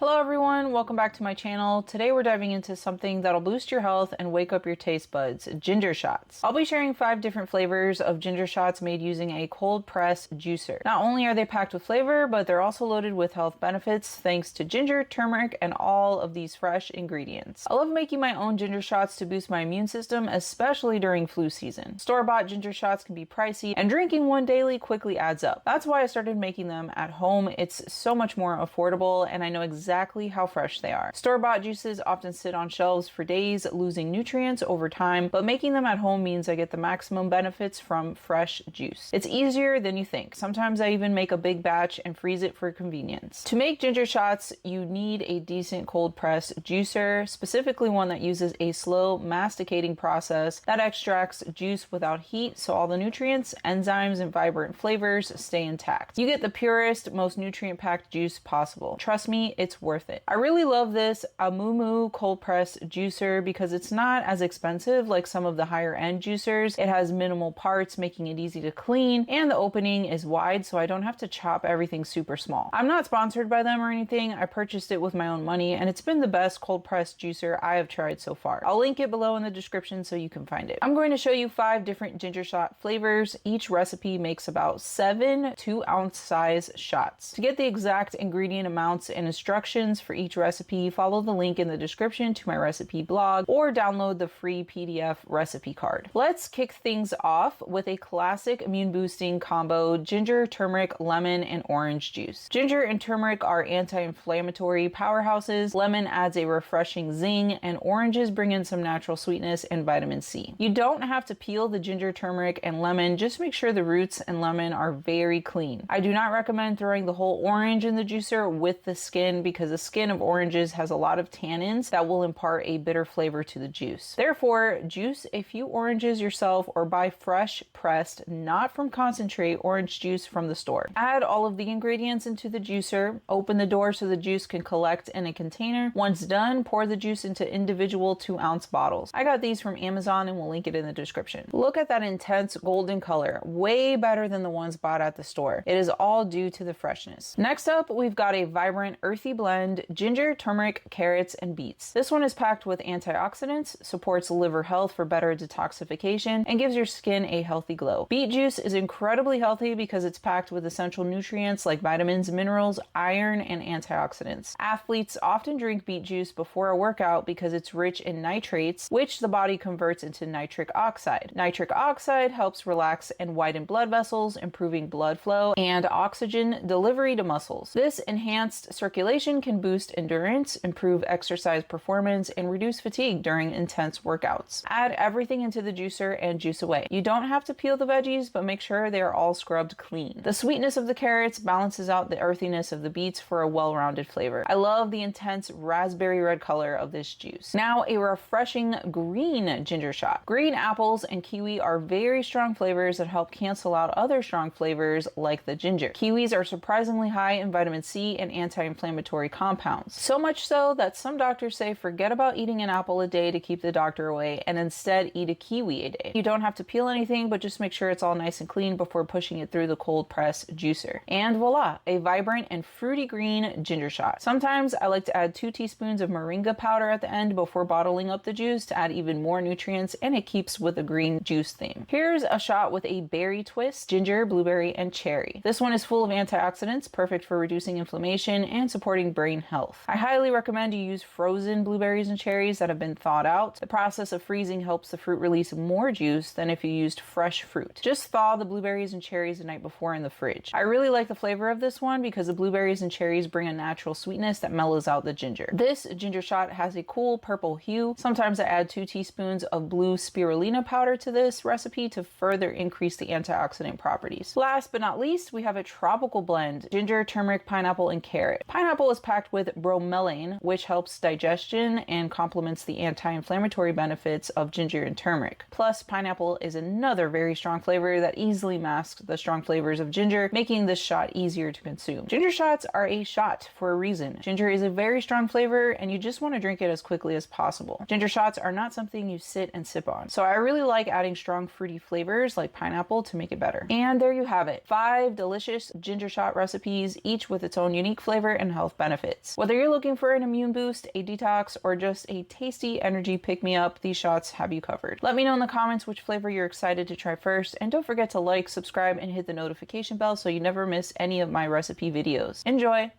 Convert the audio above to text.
Hello everyone, welcome back to my channel. Today we're diving into something that'll boost your health and wake up your taste buds, ginger shots. I'll be sharing 5 different flavors of ginger shots made using a cold press juicer. Not only are they packed with flavor, but they're also loaded with health benefits thanks to ginger, turmeric, and all of these fresh ingredients. I love making my own ginger shots to boost my immune system, especially during flu season. Store-bought ginger shots can be pricey, and drinking one daily quickly adds up. That's why I started making them at home. It's so much more affordable, and I know exactly how fresh they are. Store-bought juices often sit on shelves for days, losing nutrients over time, but making them at home means I get the maximum benefits from fresh juice. It's easier than you think. Sometimes I even make a big batch and freeze it for convenience. To make ginger shots, you need a decent cold press juicer, specifically one that uses a slow masticating process that extracts juice without heat, so all the nutrients, enzymes, and vibrant flavors stay intact. You get the purest, most nutrient-packed juice possible. Trust me, it's worth it. I really love this Amumu cold press juicer because it's not as expensive like some of the higher end juicers. It has minimal parts, making it easy to clean, and the opening is wide, so I don't have to chop everything super small. I'm not sponsored by them or anything. I purchased it with my own money, and it's been the best cold press juicer I have tried so far. I'll link it below in the description so you can find it. I'm going to show you 5 different ginger shot flavors. Each recipe makes about 7 2-ounce size shots. To get the exact ingredient amounts and instructions for each recipe, follow the link in the description to my recipe blog or download the free PDF recipe card. Let's kick things off with a classic immune boosting combo: ginger, turmeric, lemon, and orange juice. Ginger and turmeric are anti-inflammatory powerhouses, lemon adds a refreshing zing, and oranges bring in some natural sweetness and vitamin C. You don't have to peel the ginger, turmeric, and lemon, just make sure the roots and lemon are very clean. I do not recommend throwing the whole orange in the juicer with the skin because the skin of oranges has a lot of tannins that will impart a bitter flavor to the juice. Therefore, juice a few oranges yourself or buy fresh pressed, not from concentrate, orange juice from the store. Add all of the ingredients into the juicer, open the door so the juice can collect in a container. Once done, pour the juice into individual 2-ounce bottles. I got these from Amazon and will link it in the description. Look at that intense golden color, way better than the ones bought at the store. It is all due to the freshness. Next up, we've got a vibrant earthy blend: ginger, turmeric, carrots, and beets. This one is packed with antioxidants, supports liver health for better detoxification, and gives your skin a healthy glow. Beet juice is incredibly healthy because it's packed with essential nutrients like vitamins, minerals, iron, and antioxidants. Athletes often drink beet juice before a workout because it's rich in nitrates, which the body converts into nitric oxide. Nitric oxide helps relax and widen blood vessels, improving blood flow and oxygen delivery to muscles. This enhanced circulation can boost endurance, improve exercise performance, and reduce fatigue during intense workouts. Add everything into the juicer and juice away. You don't have to peel the veggies, but make sure they are all scrubbed clean. The sweetness of the carrots balances out the earthiness of the beets for a well-rounded flavor. I love the intense raspberry red color of this juice. Now, a refreshing green ginger shot. Green apples and kiwi are very strong flavors that help cancel out other strong flavors like the ginger. Kiwis are surprisingly high in vitamin C and anti-inflammatory compounds. So much so that some doctors say forget about eating an apple a day to keep the doctor away and instead eat a kiwi a day. You don't have to peel anything, but just make sure it's all nice and clean before pushing it through the cold press juicer. And voila, a vibrant and fruity green ginger shot. Sometimes I like to add 2 teaspoons of moringa powder at the end before bottling up the juice to add even more nutrients, and it keeps with a green juice theme. Here's a shot with a berry twist: ginger, blueberry, and cherry. This one is full of antioxidants, perfect for reducing inflammation and supporting brain health. I highly recommend you use frozen blueberries and cherries that have been thawed out. The process of freezing helps the fruit release more juice than if you used fresh fruit. Just thaw the blueberries and cherries the night before in the fridge. I really like the flavor of this one because the blueberries and cherries bring a natural sweetness that mellows out the ginger. This ginger shot has a cool purple hue. Sometimes I add 2 teaspoons of blue spirulina powder to this recipe to further increase the antioxidant properties. Last but not least, we have a tropical blend: ginger, turmeric, pineapple, and carrot. Pineapple is packed with bromelain, which helps digestion and complements the anti-inflammatory benefits of ginger and turmeric. Plus, pineapple is another very strong flavor that easily masks the strong flavors of ginger, making this shot easier to consume. Ginger shots are a shot for a reason. Ginger is a very strong flavor, and you just want to drink it as quickly as possible. Ginger shots are not something you sit and sip on, so I really like adding strong fruity flavors like pineapple to make it better. And there you have it, 5 delicious ginger shot recipes, each with its own unique flavor and health benefits. benefits. Whether you're looking for an immune boost, a detox, or just a tasty energy pick-me-up, these shots have you covered. Let me know in the comments which flavor you're excited to try first, and don't forget to like, subscribe, and hit the notification bell so you never miss any of my recipe videos. Enjoy!